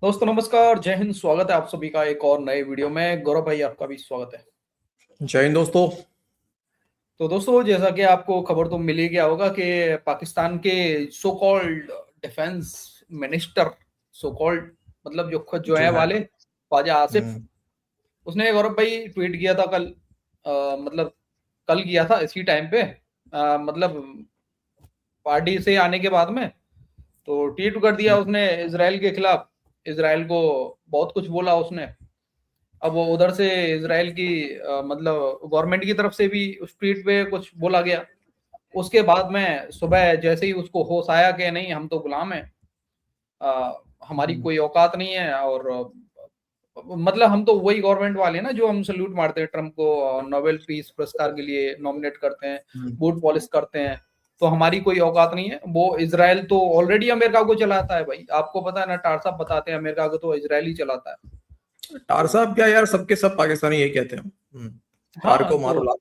दोस्तों नमस्कार, जय हिंद। स्वागत है आप सभी का एक और नए वीडियो में। गौरव भाई आपका भी स्वागत है। जय हिंद दोस्तों। तो दोस्तों, जैसा कि आपको खबर तो मिल ही गया होगा कि पाकिस्तान के so called defence minister, so called मतलब जो खुद जो जो है है। वाले, ख्वाजा आसिफ, हम्म। उसने गौरव भाई ट्वीट किया था कल। मतलब कल किया था इसी टाइम पे। मतलब पार्टी से आने के बाद में तो ट्वीट कर दिया उसने इसराइल के खिलाफ। इसराइल को बहुत कुछ बोला उसने। अब वो उधर से इसराइल की मतलब गवर्नमेंट की तरफ से भी उस ट्वीट पे कुछ बोला गया। उसके बाद में सुबह जैसे ही उसको होश आया कि नहीं, हम तो गुलाम हैं, हमारी हम्म। कोई औकात नहीं है। और मतलब हम तो वही गवर्नमेंट वाले हैं ना, जो हम सल्यूट मारते हैं ट्रम्प को, नोबेल पीस पुरस्कार के लिए नॉमिनेट करते हैं, हम्म। बूट पॉलिश करते हैं। तो हमारी कोई औकात नहीं है। वो इसराइल तो ऑलरेडी अमेरिका को चलाता है भाई, आपको पता है ना। टार साहब बताते हैं अमेरिका को तो इसराइल ही चलाता है। टार साहब क्या यार, सबके सब पाकिस्तानी यही कहते हैं। टार हाँ, को मारो लात।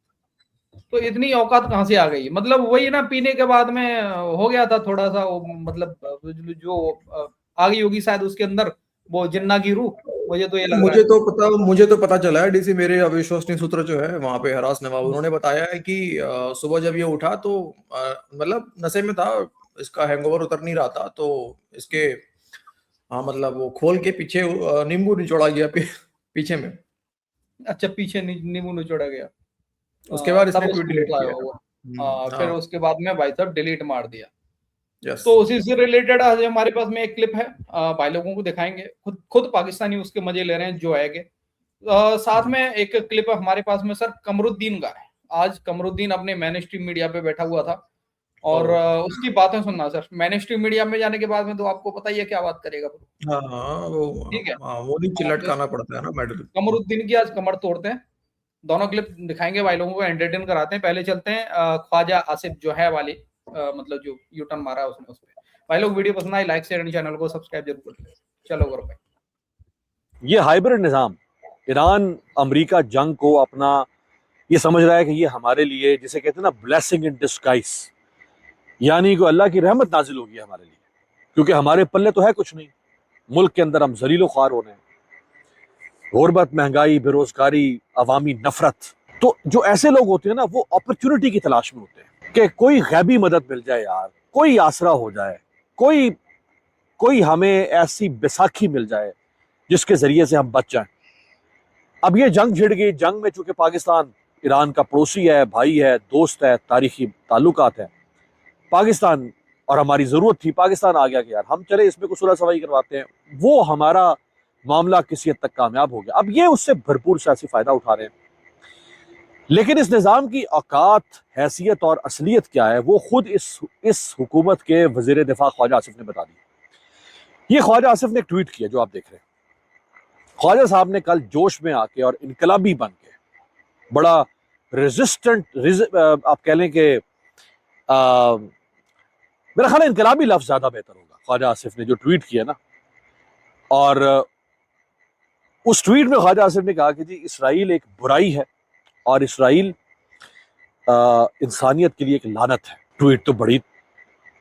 तो इतनी औकात कहाँ से आ गई? मतलब वही ना, पीने के बाद में हो गया था थोड़ा सा वो, मतलब जो आ गई होगी शायद उसके अंदर वो जिन्ना की रूह। मुझे तो ये लग रहा है। मुझे तो पता चला है, डीसी मेरे अविश्वसनीय सूत्र जो है वहां पे हरास नवाब, उन्होंने बताया है कि सुबह जब ये उठा तो मतलब नशे में था, इसका हैंगओवर उतर नहीं रहा था, तो इसके हाँ मतलब वो खोल के पीछे नींबू निचोड़ा गया पीछे में। अच्छा, पीछे नींबू निचोड़ा गया। उसके बाद तब इसने ट्वीट उसको डिलीट उठाया किया। होगा। फिर हाँ। उसके बाद में भाई साहब डिलीट मार दिया। यस। तो उसी से रिलेटेड आज हमारे पास में एक क्लिप है, भाई लोगों को दिखाएंगे। खुद खुद पाकिस्तानी उसके मजे ले रहे हैं जो है के। साथ में एक क्लिप हमारे पास में सर कमरुद्दीन का है। आज कमरुद्दीन अपने मेन स्ट्रीम मीडिया पे बैठा हुआ था ओ। और उसकी बातें सुनना सर। मेन स्ट्रीम मीडिया में जाने के बाद में तो आपको पता ही है क्या बात करेगा वो। हाँ हाँ वो। ठीक है। हाँ वो नहीं तो चिल्लटकाना पड़ता है ना मेडल। कमरुद्दीन की आज कमर तोड़ते हैं। दोनों क्लिप दिखाएंगे, भाई लोगों को एंटरटेन कराते हैं। पहले चलते हैं ख्वाजा आसिफ जो है वाली, मतलब जो यू टर्न मारा है उसने उस पर। भाई लोग, वीडियो पसंद I like share and channel को सब्सक्राइब जरूर कर लें। चलो करो भाई। ये हाइब्रिड निज़ाम, ईरान अमेरिका जंग को अपना ये समझ रहा है कि ये हमारे लिए, जिसे कहते हैं ना, ब्लेसिंग इन डिस्गाइज, यानी कि अल्लाह की रहमत नाजिल होगी हमारे लिए, क्योंकि हमारे पल्ले तो है कुछ नहीं। मुल्क के अंदर हम जलीलो ख्वार हो रहे हैं, गुर्बत, महंगाई, बेरोजगारी, अवामी नफरत। तो जो ऐसे लोग होते हैं ना, वो अपॉर्चुनिटी की तलाश में होते हैं कि कोई गैबी मदद मिल जाए यार, कोई आसरा हो जाए, कोई कोई हमें ऐसी बैसाखी मिल जाए जिसके जरिए से हम बच जाएं। अब ये जंग छिड़ गई। जंग में चूंकि पाकिस्तान ईरान का पड़ोसी है, भाई है, दोस्त है, तारीखी ताल्लुकात है, पाकिस्तान और हमारी जरूरत थी, पाकिस्तान आ गया कि यार हम चले इसमें कुछ सुलह सफाई करवाते हैं। वो हमारा मामला किसी हद तक कामयाब हो गया। अब ये उससे भरपूर सियासी फायदा उठा रहे हैं, लेकिन इस निज़ाम की औकात, हैसियत और असलियत क्या है, वो खुद इस हुकूमत के वजीर दिफा ख्वाजा आसिफ ने बता दी। ये ख्वाजा आसिफ ने एक ट्वीट किया जो आप देख रहे हैं। ख्वाजा साहब ने कल जोश में आके और इनकलाबी बन के, बड़ा आप कह लें कि मेरा ख्याल है इनकलाबी लफ्ज ज्यादा बेहतर होगा, ख्वाजा आसिफ ने जो ट्वीट किया ना। और उस ट्वीट में ख्वाजा आसिफ ने कहा कि जी इसराइल एक बुराई है और इसराइल इंसानियत के लिए एक लानत है। ट्वीट तो बड़ी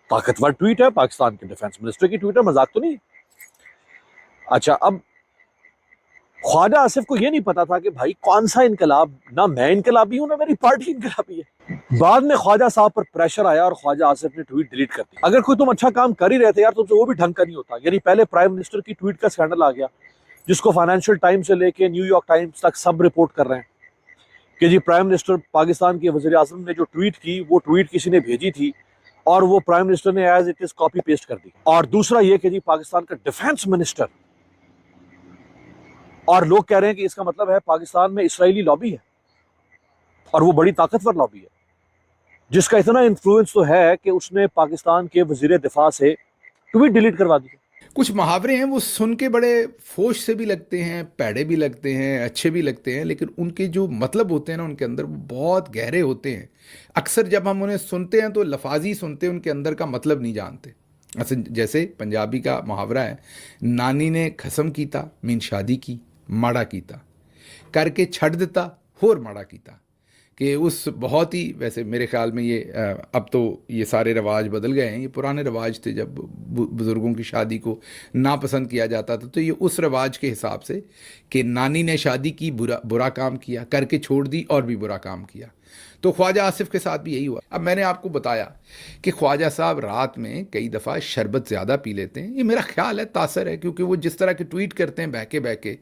ताकतवर ट्वीट है, पाकिस्तान के डिफेंस मिनिस्टर की ट्वीट है, मजाक तो नहीं। अच्छा, अब ख्वाजा आसिफ को यह नहीं पता था कि भाई कौन सा इनकलाब, ना मैं इनकलाबी हूं ना मेरी पार्टी इनकलाबी है। बाद में ख्वाजा साहब पर प्रेशर आया और ख्वाजा आसिफ ने ट्वीट डिलीट कर दी। अगर कोई तुम अच्छा काम कर ही रहे थे यार, तुमसे वो भी ढंग का नहीं होता। यानी पहले प्राइम मिनिस्टर की ट्वीट का स्कैंडल आ गया, जिसको फाइनेंशियल टाइम्स से लेके न्यूयॉर्क टाइम्स तक सब रिपोर्ट कर रहे हैं कि जी प्राइम मिनिस्टर पाकिस्तान के वजीर आजम ने जो ट्वीट की, वो ट्वीट किसी ने भेजी थी और वो प्राइम मिनिस्टर ने as it is copy paste कर दी। और दूसरा ये कि जी पाकिस्तान का डिफेंस मिनिस्टर, और लोग कह रहे हैं कि इसका मतलब है पाकिस्तान में इसराइली लॉबी है और वो बड़ी ताकतवर लॉबी है, जिसका इतना इन्फ्लुएंस तो है कि उसने पाकिस्तान के वजीर दिफा से ट्वीट डिलीट करवा दी। कुछ मुहावरे हैं वो सुन के बड़े फोश से भी लगते हैं, पैड़े भी लगते हैं, अच्छे भी लगते हैं, लेकिन उनके जो मतलब होते हैं ना उनके अंदर वो बहुत गहरे होते हैं। अक्सर जब हम उन्हें सुनते हैं तो लफाजी सुनते हैं, उनके अंदर का मतलब नहीं जानते। असल जैसे पंजाबी का मुहावरा है, नानी ने खसम कीता मीन शादी की माड़ा कीता, करके छड़ दिता होर माड़ा कीता। कि उस बहुत ही, वैसे मेरे ख्याल में ये अब तो ये सारे रिवाज बदल गए हैं, ये पुराने रिवाज थे जब बुज़ुर्गों की शादी को नापसंद किया जाता था, तो ये उस रिवाज के हिसाब से कि नानी ने शादी की, बुरा काम किया, करके छोड़ दी और भी बुरा काम किया। तो ख्वाजा आसिफ के साथ भी यही हुआ। अब मैंने आपको बताया कि ख्वाजा साहब रात में कई दफ़ा शरबत ज़्यादा पी लेते हैं, ये मेरा ख्याल है तासर है, क्योंकि वो जिस तरह के ट्वीट करते हैं बहके बहके,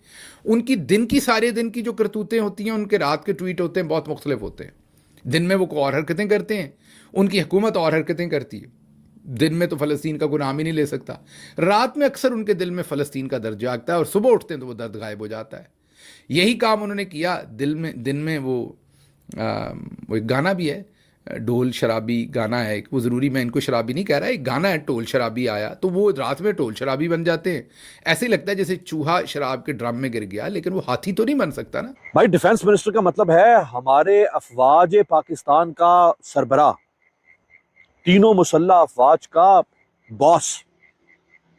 उनकी दिन की सारे दिन की जो करतूतें होती हैं, उनके रात के ट्वीट होते हैं बहुत मुख्तलिफ होते हैं। दिन में वो और हरकतें करते हैं, उनकी हुकूमत और हरकतें करती है। दिन में तो फ़लस्तीन का कोई नाम ही नहीं ले सकता, रात में अक्सर उनके दिल में फ़लस्तीन का दर्द जागता है और सुबह उठते हैं तो वो दर्द गायब हो जाता है। यही काम उन्होंने किया दिन में वो एक गाना भी है, ढोल शराबी गाना है, वो ज़रूरी मैं इनको शराबी नहीं कह रहा, एक गाना है ढोल शराबी आया, तो वो रात में ढोल शराबी बन जाते हैं। ऐसे ही लगता है जैसे चूहा शराब के ड्रम में गिर गया, लेकिन वो हाथी तो नहीं बन सकता ना। भाई डिफेंस मिनिस्टर का मतलब है हमारे अफवाज पाकिस्तान का सरबराह, तीनों मुसल्लह अफवाज का बॉस।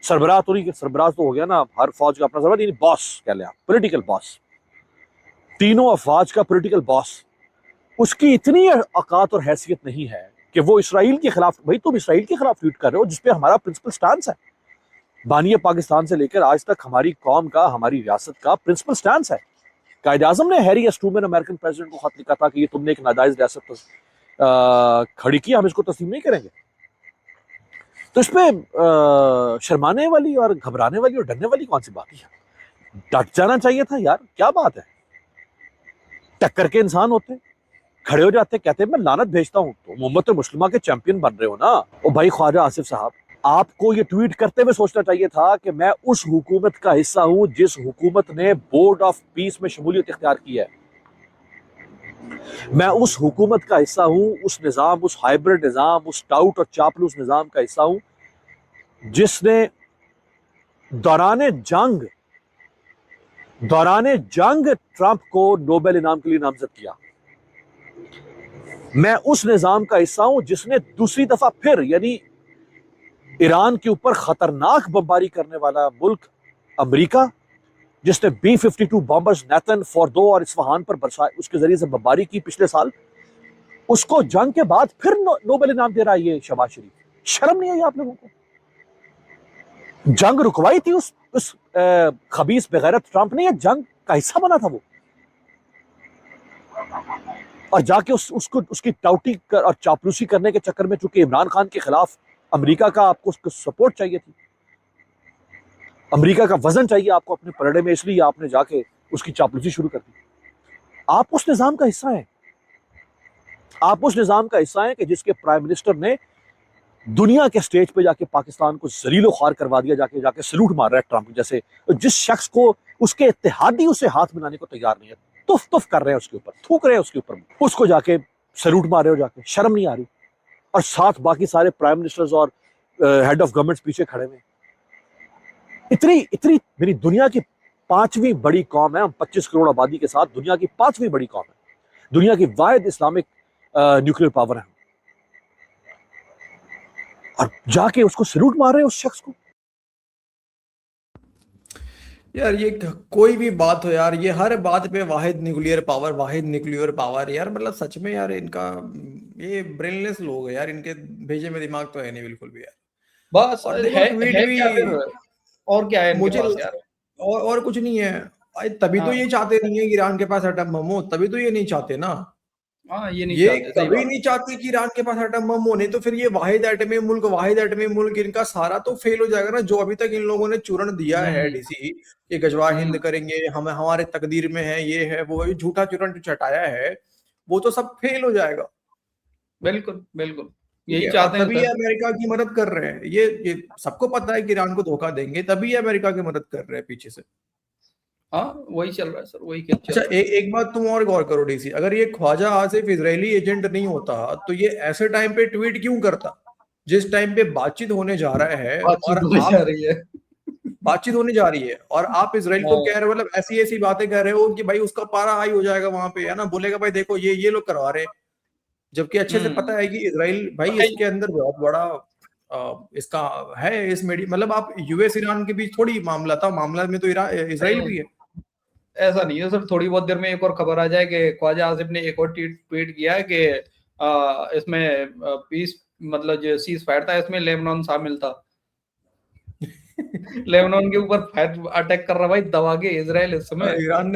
सरबराह तो नहीं, सरबराह तो हो गया ना, हर फौज का अपना सरबराह, नहीं बॉस कह लें आप, पॉलिटिकल बॉस, तीनों अफवाज का पॉलिटिकल बॉस। उसकी इतनी औकात और हैसियत नहीं है कि वो इसराइल के खिलाफ, भाई तुम इसराइल के खिलाफ ट्वीट कर रहे हो जिसपे हमारा प्रिंसिपल स्टैंस है, बानिया पाकिस्तान से लेकर आज तक हमारी कौम का, हमारी रियासत का प्रिंसिपल स्टैंस है। कायद आज़म ने Harry S Trueman American president को खत लिखा था कि ये तुमने एक नाजायज रियासत खड़ी की, हम इसको तस्लीम नहीं करेंगे। तो इसमें शर्माने वाली और घबराने वाली और डरने वाली कौन सी बात है? डट जाना चाहिए था यार, क्या बात है। टक्कर के इंसान होते, खड़े हो जाते, कहते मैं लानत भेजता हूं, तो उम्मत मुस्लिमा के चैंपियन बन रहे हो ना। ओ भाई ख्वाजा आसिफ साहब, आपको ये ट्वीट करते हुए सोचना चाहिए था कि मैं उस हुकूमत का हिस्सा हूं जिस हुकूमत ने बोर्ड ऑफ पीस में शमूलियत इख्तियार की है। मैं उस हुकूमत का हिस्सा हूं, उस निज़ाम, उस हाइब्रिड निज़ाम, उस टाउट और चापलूस निज़ाम का हिस्सा हूं जिसने दौराने जंग ट्रंप को नोबेल इनाम के लिए नामजद किया। मैं उस निज़ाम का हिस्सा हूं जिसने दूसरी दफा फिर, यानी ईरान के ऊपर खतरनाक बमबारी करने वाला मुल्क अमेरिका, जिसने B-52 बॉम्बर्स नेतन, फोर्दो और इस्फहान पर बरसाए, उसके जरिए से बमबारी की पिछले साल, उसको जंग के बाद फिर नोबेल इनाम दे रहा है ये शहबाज शरीफ। शर्म नहीं आई आप लोगों को? जंग रुकवाई थी उस खबीस बेगैरत ट्रंप ने, या जंग का हिस्सा बना था वो, और जाके उसकी टाउटी और चापलूसी करने के चक्कर में, चूंकि इमरान खान के खिलाफ अमेरिका का आपको उसको सपोर्ट चाहिए थी, अमेरिका का वजन चाहिए आपको अपने पलड़े में, इसलिए आपने जाके उसकी चापलूसी शुरू कर दी। आप उस निजाम का हिस्सा हैं, आप उस निजाम का हिस्सा हैं कि जिसके प्राइम मिनिस्टर ने दुनिया के स्टेज पे जाके पाकिस्तान को जलीलो ख्वार करवा दिया, जाके सलूट मार रहा है ट्रंप जैसे, जिस शख्स को उसके इत्तेहादी उसे हाथ मिलाने को तैयार नहीं है, तुफ तुफ कर रहे हैं उसके ऊपर, थूक रहे हैं उसके ऊपर, उसको जाके सलूट मार रहे हो जाके, शर्म नहीं आ रही? और साथ बाकी सारे प्राइम मिनिस्टर्स और हेड ऑफ गवर्नमेंट पीछे खड़े हुए। इतनी मेरी दुनिया की 5वीं बड़ी कौम है, हम 25 करोड़ आबादी के साथ दुनिया की 5वीं बड़ी कौम है, दुनिया की वाहिद इस्लामिक न्यूक्लियर पावर है, और जाके उसको सलूट मार रहे हैं उस शख्स को। यार ये कोई भी बात हो यार, ये हर बात पे वाहिद न्यूक्लियर पावर यार, मतलब सच में यार इनका, ये ब्रेनलेस लोग है यार, इनके भेजे में दिमाग तो है नहीं बिल्कुल भी यार। बस और है, देखो ट्वीट है भी, क्या फिर, और क्या है इनके मुझे पास यार? और कुछ नहीं है। तभी तो हाँ ये चाहते नहीं है कि ईरान के पास एटम बम हो, तभी तो ये नहीं चाहते ना, हाँ, ये नहीं ये चाहते, सही कभी बात। नहीं चाहते कि ईरान के पास एटम बम हो, नहीं तो फिर ये वाहिद एटमी मुल्क इनका सारा तो फेल हो जाएगा ना, जो अभी तक इन लोगों ने चूरण दिया है डीसी कि गजवा हिंद करेंगे, हम हमारे तकदीर में है, ये है वो है, झूठा चूरण जो चटाया है वो तो सब फेल हो जाएगा। बिल्कुल बिल्कुल, यही ठीक है, चाहते और हैं तभी ये सर। अमेरिका की मदद कर रहे हैं, ये सबको पता है कि ईरान को धोखा देंगे, तभी ये अमेरिका की मदद कर रहे हैं पीछे से। हाँ, वही चल रहा है सर, वही खेल चल अच्छा, रहा है। एक बात तुम और गौर करो डीसी, अगर ये ख्वाजा आसिफ इजरायली एजेंट नहीं होता तो ये ऐसे टाइम पे ट्वीट क्यों करता, जिस टाइम पे बातचीत होने जा रहा है, बातचीत और होने जा आप रही है। बातचीत होने जा रही है और आप इसराइल को कह रहे हो, मतलब ऐसी ऐसी बातें कह रहे हो कि भाई उसका पारा हाई हो जाएगा वहां पे, है ना, बोलेगा भाई देखो ये लोग करवा रहे हैं, जबकि अच्छे से पता है कि इसराइल भाई इसके अंदर बहुत बड़ा इसका है, इस मीडिया, मतलब आप यूएस ईरान के बीच थोड़ी मामला था, मामला में तो इसराइल भी है। ऐसा नहीं है सर, थोड़ी बहुत देर में एक और खबर आ जाए कि ख्वाजा आसिफ ने एक और ट्वीट किया है कि इसमें पीस मतलब जो सीज फायर था इसमें लेबनान शामिल था। लेबनान के ऊपर फायर अटैक कर रहा भाई दबा के इजराइल इस समय। ईरान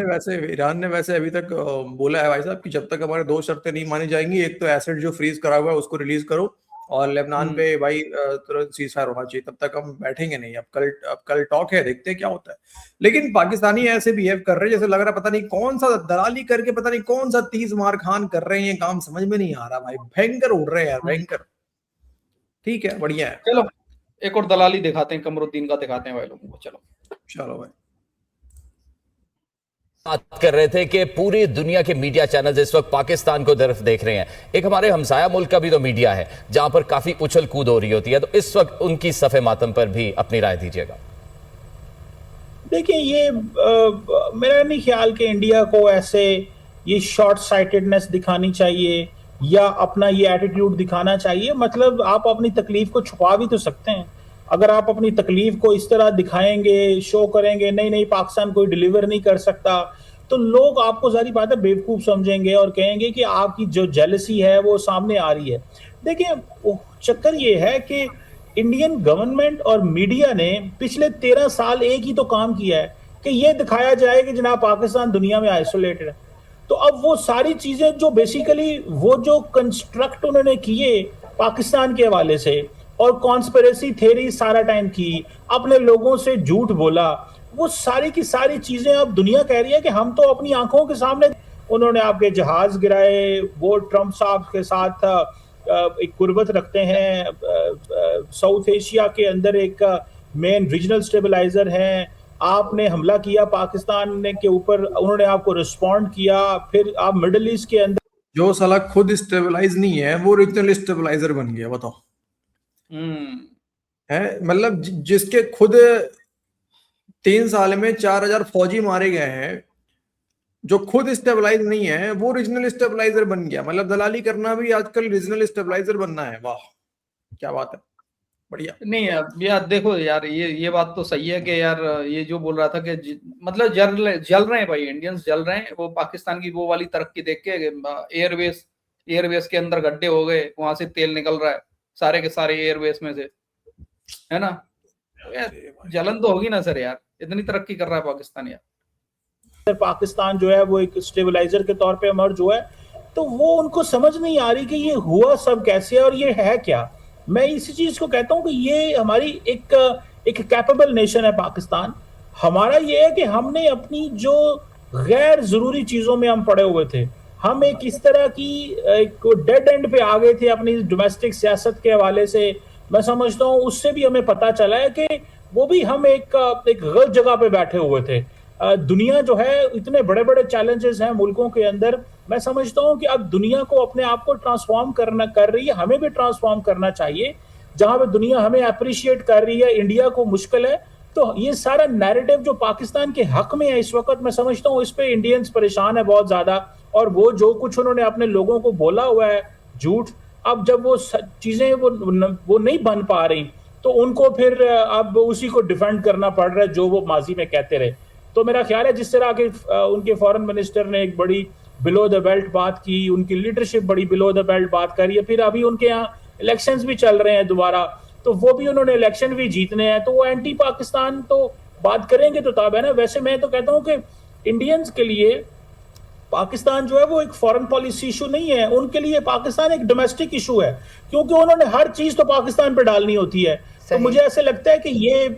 ने वैसे अभी तक बोला है भाई साहब कि जब तक हमारे 2 शर्तें नहीं मानी जाएंगी, एक तो एसिड जो फ्रीज करा हुआ है उसको रिलीज करो, और लेबनान पे भाई तुरंत सीज फायर होना चाहिए, तब तक हम बैठेंगे नहीं। अब कल टॉक है, देखते हैं क्या होता है। लेकिन पाकिस्तानी ऐसे बिहेव कर रहे हैं जैसे लग रहा है पता नहीं कौन सा दलाली करके पता नहीं कौन सा 30 मार खान कर रहे हैं, ये काम समझ में नहीं आ रहा भाई। भयंकर उड़ रहे हैं यार, भयंकर। ठीक है, बढ़िया है। चलो एक और दलाली दिखाते हैं, कमरुद्दीन का दिखाते हैं भाई लोगों को। चलो भाई। बात कर रहे थे कि पूरी दुनिया के मीडिया चैनल इस वक्त पाकिस्तान को तरफ देख रहे हैं। एक हमारे हमसाया मुल्क का भी तो मीडिया है जहां पर काफी उछल कूद हो रही होती है, तो इस वक्त उनकी सफ़े मातम पर भी अपनी राय दीजिएगा। देखिए, ये मेरा नहीं ख्याल कि इंडिया को ऐसे ये शॉर्ट साइटेडनेस दिखानी चाहिए या अपना ये एटीट्यूड दिखाना चाहिए। मतलब आप अपनी तकलीफ को छुपा भी तो सकते हैं। अगर आप अपनी तकलीफ को इस तरह दिखाएंगे, शो करेंगे, नहीं पाकिस्तान कोई डिलीवर नहीं कर सकता, तो लोग आपको ज़ाहिर बात है बेवकूफ़ समझेंगे और कहेंगे कि आपकी जो जेलसी है वो सामने आ रही है। देखिए, चक्कर ये है कि इंडियन गवर्नमेंट और मीडिया ने पिछले 13 साल एक ही तो काम किया है कि ये दिखाया जाए कि जनाब पाकिस्तान दुनिया में आइसोलेटेड है। तो अब वो सारी चीजें जो बेसिकली वो जो कंस्ट्रक्ट उन्होंने किए पाकिस्तान के हवाले से और कॉन्स्पिरेसी थ्योरी सारा टाइम की, अपने लोगों से झूठ बोला, वो सारी की सारी चीजें अब दुनिया कह रही है कि हम तो अपनी आंखों के सामने। उन्होंने आपके जहाज गिराए, वो ट्रंप साहब के साथ एक कुर्बत रखते हैं, साउथ एशिया के अंदर एक मेन रीजनल स्टेबलाइजर हैं, आपने हमला किया पाकिस्तान के ऊपर, उन्होंने आपको रिस्पॉन्ड किया, फिर आप मिडिल ईस्ट के अंदर जो साला खुद स्टेबलाइज नहीं है वो रीजनल स्टेबलाइजर बन गया, बताओ। है मतलब जिसके खुद 3 साल में 4000 फौजी मारे गए हैं, जो खुद स्टेबलाइज नहीं है वो रीजनल स्टेबलाइजर बन गया। मतलब दलाली करना भी आजकल रीजनल स्टेबलाइजर बनना है। वाह, क्या बात है, बढ़िया। नहीं यार देखो यार, ये बात तो सही है कि यार ये जो बोल रहा था कि मतलब जल रहे हैं भाई, इंडियंस जल रहे हैं। वो पाकिस्तान की वो वाली तरक्की देख के, एयरवेस के अंदर गड्ढे हो गए, वहां से तेल निकल रहा है सारे के सारे एयरवेस में से, है ना। जलन तो होगी ना सर यार, इतनी तरक्की कर रहा है पाकिस्तान यार। पाकिस्तान जो है वो एक स्टेबलाइजर के तौर पे इमर्ज हुआ है, तो वो उनको समझ नहीं आ रही कि ये हुआ सब कैसे और ये है क्या। मैं इसी चीज को कहता हूं कि ये हमारी एक कैपेबल नेशन है पाकिस्तान। हमारा ये है कि हमने अपनी जो गैर जरूरी चीजों में हम पड़े हुए थे, हम एक इस तरह की एक डेड एंड पे आ गए थे अपनी डोमेस्टिक सियासत के हवाले से। मैं समझता हूँ उससे भी हमें पता चला है कि वो भी हम एक गलत जगह पे बैठे हुए थे। दुनिया जो है, इतने बड़े बड़े चैलेंजेस हैं मुल्कों के अंदर। मैं समझता हूं कि अब दुनिया को अपने आप को ट्रांसफॉर्म कर रही है, हमें भी ट्रांसफॉर्म करना चाहिए। जहां पे दुनिया हमें अप्रिशिएट कर रही है, इंडिया को मुश्किल है, तो ये सारा नैरेटिव जो पाकिस्तान के हक में है इस वक्त, मैं समझता हूं इस पे इंडियंस परेशान है बहुत ज्यादा। और वो जो कुछ उन्होंने अपने लोगों को बोला हुआ है झूठ, अब जब वो चीजें वो नहीं बन पा रही, तो उनको फिर अब उसी को डिफेंड करना पड़ रहा है जो वो माजी में कहते रहे। तो मेरा ख्याल है जिस तरह के उनके फॉरेन मिनिस्टर ने एक बड़ी बिलो द बेल्ट बात की, उनकी लीडरशिप बड़ी बिलो द बेल्ट बात करी है, फिर अभी उनके यहाँ इलेक्शंस भी चल रहे हैं दोबारा, तो वो भी उन्होंने इलेक्शन भी जीतने हैं, तो वो एंटी पाकिस्तान तो बात करेंगे तो तब है ना। वैसे मैं तो कहता हूं कि इंडियंस के लिए पाकिस्तान जो है वो एक फॉरेन पॉलिसी इशू नहीं है, उनके लिए पाकिस्तान एक डोमेस्टिक इशू है, क्योंकि उन्होंने हर चीज तो पाकिस्तान पे डालनी होती है। तो मुझे ऐसे लगता है कि ये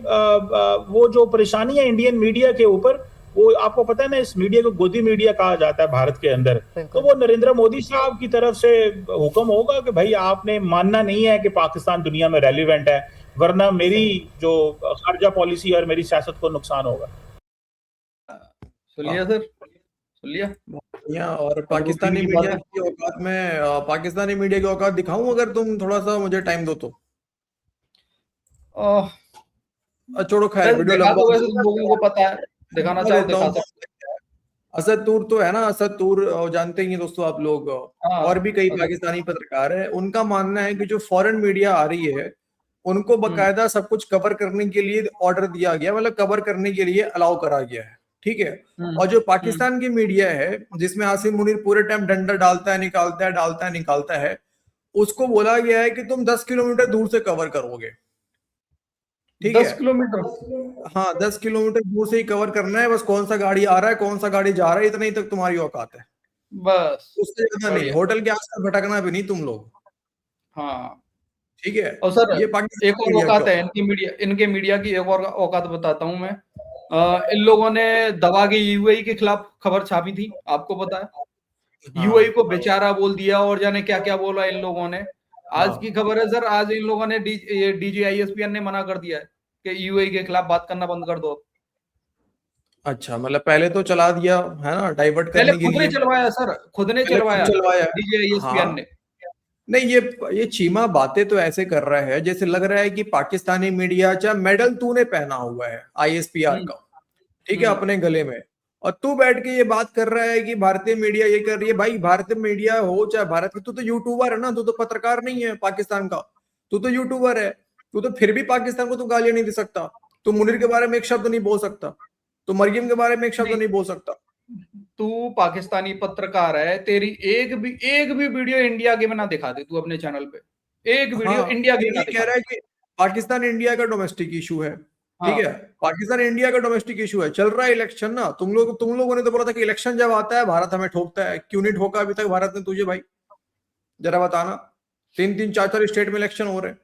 वो जो परेशानी है इंडियन मीडिया के ऊपर, वो आपको पता है ना, इस मीडिया को गोदी मीडिया कहा जाता है भारत के अंदर, तो वो नरेंद्र मोदी साहब की तरफ से हुक्म होगा कि भाई आपने मानना नहीं है कि पाकिस्तान दुनिया में रेलिवेंट है, वरना मेरी जो खारजा पॉलिसी और मेरी सियासत को नुकसान होगा। सुन लिया सर, सुन लिया। और पाकिस्तानी मीडिया की औकात में, पाकिस्तानी मीडिया की औकात दिखाऊं अगर तुम थोड़ा सा मुझे टाइम दो तो। छोड़ो खैर, वीडियो लंबा वैसे लोगों को पता है, दिखाना चाहो दिखा सकते हैं। असद तूर तो है ना, असद तूर जानते ही दोस्तों आप लोग, और भी कई पाकिस्तानी पत्रकार है। उनका मानना है कि जो फॉरेन मीडिया आ रही है उनको बकायदा सब कुछ कवर करने के लिए ऑर्डर दिया गया, मतलब कवर करने के लिए अलाउ करा गया है। ठीक है। और जो पाकिस्तान की मीडिया है जिसमें आसिम मुनीर पूरे टाइम डंडा डालता है निकालता है, उसको बोला गया है कि तुम 10 किलोमीटर दूर से कवर करोगे, ठीक है। 10 किलोमीटर? हाँ, 10 किलोमीटर दूर से ही कवर करना है, बस कौन सा गाड़ी आ रहा है कौन सा गाड़ी जा रहा है इतना ही तक तुम्हारी औकात है, बस उससे ज्यादा नहीं। होटल के आसपास भटकना भी नहीं तुम लोग, हाँ। ठीक है। और सर ये एक पाकिस्तान और मीडिया औकात की है इनके मीडिया की, एक और औकात बताता हूं मैं। इन लोगों ने दबा के यूएई के खिलाफ खबर छापी थी, आपको पता है? हाँ, यूएई को बेचारा बोल दिया और जाने क्या क्या बोला इन लोगों ने। आज हाँ। की खबर है सर, आज इन लोगों ने DGISPN ने मना कर दिया है कि यूएई के खिलाफ बात करना बंद कर दो। अच्छा, मतलब पहले तो चला दिया है ना, डाइवर्ट पहले करने के खुद ने लिए। चलवाया सर, खुद ने पहले खुद चलवाया चलवाया। DGISPN हाँ, ने। नहीं ये चीमा बातें तो ऐसे कर रहा है जैसे लग रहा है कि पाकिस्तानी मीडिया चाहे मेडल तूने पहना हुआ है ISPR का, ठीक है, अपने गले में, और तू बैठ के ये बात कर रहा है कि भारतीय मीडिया ये कर रही है। भाई भारतीय मीडिया हो चाहे भारत की, तू तो यूट्यूबर है ना, तू तो पत्रकार नहीं है पाकिस्तान का, तू तो यूट्यूबर है। तू तो फिर भी पाकिस्तान को तू गालियां नहीं दे सकता, तू मुनीर के बारे में एक शब्द नहीं बोल सकता, तू मरियम के बारे में एक शब्द नहीं बोल सकता। तू पाकिस्तानी पत्रकार है, तेरी एक भी वीडियो इंडिया के बिना दिखा दे तू अपने चैनल पे, एक वीडियो हाँ, इंडिया के ये बिना कह दिखा रहा दे। है कि पाकिस्तान इंडिया का डोमेस्टिक इशू है, ठीक हाँ। है, पाकिस्तान इंडिया का डोमेस्टिक इशू है, चल रहा है इलेक्शन ना। तुम लोगों ने तो बोला था कि इलेक्शन जब आता है भारत हमें ठोकता है, क्यों नहीं ठोका अभी तक भारत ने तुझे भाई, जरा बताना। 3-3 4-4 स्टेट में इलेक्शन हो रहे हैं,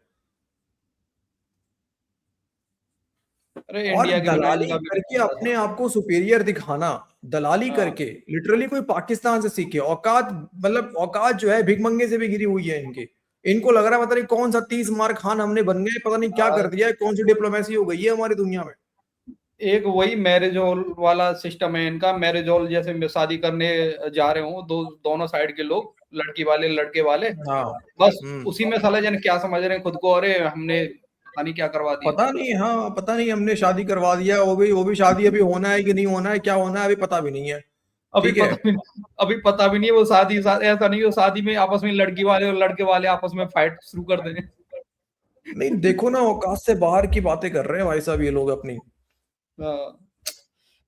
अरे और इंडिया के बिना दलाली इनका करके भी अपने आप को सुपीरियर दिखाना, दलाली हाँ। करके लिटरली कोई पाकिस्तान से सीखे। औकात मतलब औकात जो है भिखमंगे से भी गिरी हुई है इनकी। इनको लग रहा है पता नहीं कौन सा 30 मार खान हमने बन गए, पता नहीं क्या कर दिया है, कौन सी डिप्लोमेसी हो गई है हमारी दुनिया में। एक वही मैरिज हॉल वाला सिस्टम है इनका, मैरिज हॉल जैसे में शादी करने जा रहे हो दोनों साइड के लोग, लड़की वाले लड़के वाले, हाँ। बस उसी में साला जन क्या समझ रहे हैं खुद को, अरे हमने पता नहीं क्या करवा दिया। पता नहीं, हाँ पता नहीं हमने शादी करवा दिया, वो भी शादी अभी होना है कि नहीं होना है, क्या होना है अभी पता भी नहीं है, ठीक है। अभी पता भी नहीं है वो ऐसा नहीं, वो शादी में आपस में लड़की वाले और लड़के वाले आपस में फाइट शुरू कर देंगे। नहीं देखो ना, औकात से बाहर की बातें कर रहे हैं भाई साहब ये लोग अपनी, हाँ,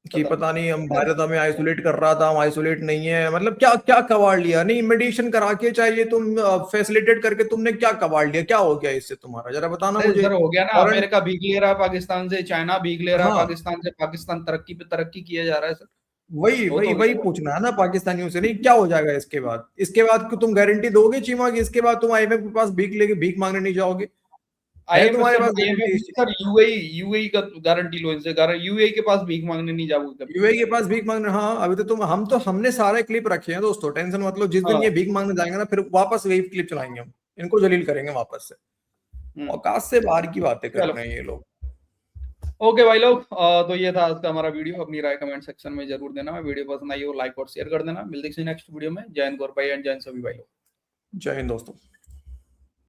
कि पता नहीं हम भारत हमें आइसोलेट कर रहा था, हम आइसोलेट नहीं है। मतलब क्या क्या कबाड़ लिया, नहीं मेडिटेशन करा के चाहिए तुम फैसिलिटेट करके तुमने क्या कबाड़ लिया, क्या हो गया इससे तुम्हारा, जरा बताना मुझे। सर हो गया ना, फॉरेन, अमेरिका भीख ले रहा है पाकिस्तान से, चाइना भीख ले रहा है हाँ पाकिस्तान से, पाकिस्तान तरक्की पे तरक्की किया जा रहा है सर। वही वो वही तो वही पूछना है ना पाकिस्तानियों से, नहीं क्या हो जाएगा इसके बाद को तुम गारंटी दोगे चीमा की इसके बाद तुम IMF के पास भीख मांगने नहीं जाओगे? है तुम्हारे पास गारंटी? सर यूएई का गारंटी लो इनसे, यूएई के पास भीख मांगने नहीं जाओगे कभी। यूएई के पास भीख मांगने, हाँ अभी तो हमने सारे क्लिप रखे हैं दोस्तों, टेंशन मत लो। जिस दिन ये भीख मांगने जाएंगे ना फिर वापस वही क्लिप चलाएंगे हम, इनको जलील करेंगे वापस से। औकात से बाहर की बातें कर रहे हैं ये लोग। ओके भाई लोग, तो ये था आज का हमारा वीडियो। अपनी राय कमेंट सेक्शन में जरूर देना, वीडियो पसंद आई हो लाइक और शेयर कर देना। मिलते हैं नेक्स्ट वीडियो में। जय हिंद गौर भाई एंड जय हिंद सभी भाई लोग। जय हिंद दोस्तों।